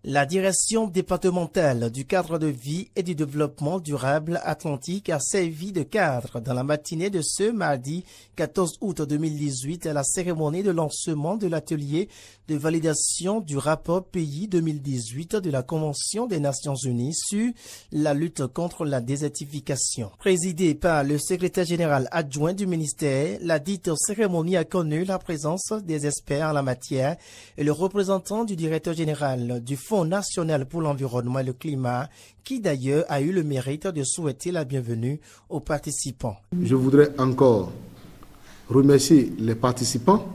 La direction départementale du cadre de vie et du développement durable atlantique a servi de cadre dans la matinée de ce mardi 14 août 2018 à la cérémonie de lancement de l'atelier de validation du rapport pays 2018 de la Convention des Nations Unies sur la lutte contre la désertification. Présidée par le secrétaire général adjoint du ministère, la dite cérémonie a connu la présence des experts en la matière et le représentant du directeur général du Fonds national pour l'environnement et le climat, qui d'ailleurs a eu le mérite de souhaiter la bienvenue aux participants. Je voudrais encore remercier les participants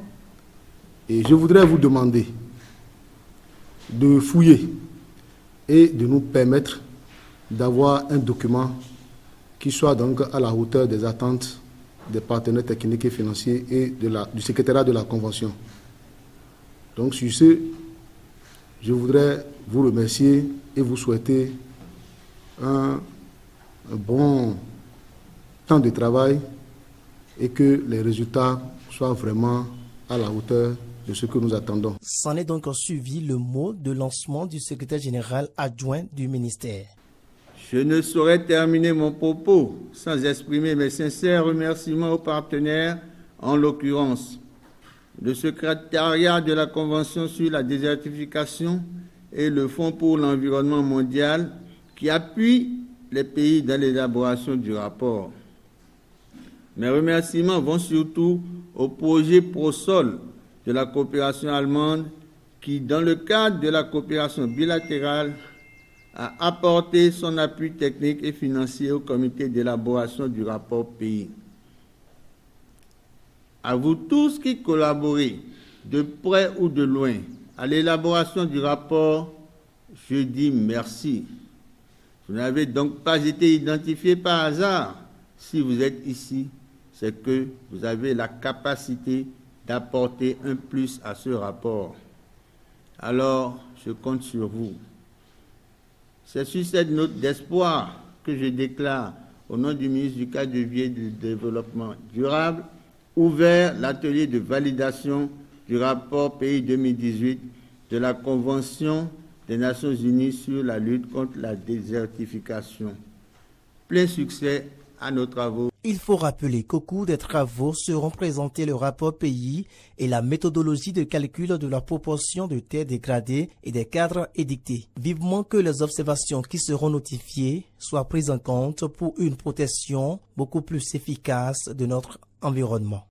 et je voudrais vous demander de fouiller et de nous permettre d'avoir un document qui soit donc à la hauteur des attentes des partenaires techniques et financiers et du secrétariat de la Convention. Donc sur ce, je voudrais vous remercier et vous souhaiter un bon temps de travail et que les résultats soient vraiment à la hauteur de ce que nous attendons. S'en est donc suivi le mot de lancement du secrétaire général adjoint du ministère. Je ne saurais terminer mon propos sans exprimer mes sincères remerciements aux partenaires, en l'occurrence le secrétariat de la Convention sur la désertification et le Fonds pour l'environnement mondial qui appuient les pays dans l'élaboration du rapport. Mes remerciements vont surtout au projet ProSol de la coopération allemande qui, dans le cadre de la coopération bilatérale, a apporté son appui technique et financier au comité d'élaboration du rapport pays. À vous tous qui collaborez, de près ou de loin, à l'élaboration du rapport, je dis merci. Vous n'avez donc pas été identifié par hasard. Si vous êtes ici, c'est que vous avez la capacité d'apporter un plus à ce rapport. Alors, je compte sur vous. C'est sur cette note d'espoir que je déclare, au nom du ministre du Cadre de vie et du Développement durable, ouvert l'atelier de validation du rapport pays 2018 de la Convention des Nations Unies sur la lutte contre la désertification. Plein succès à nos travaux. Il faut rappeler qu'au cours des travaux seront présentés le rapport pays et la méthodologie de calcul de la proportion de terres dégradées et des cadres édictés. Vivement que les observations qui seront notifiées soient prises en compte pour une protection beaucoup plus efficace de notre environnement.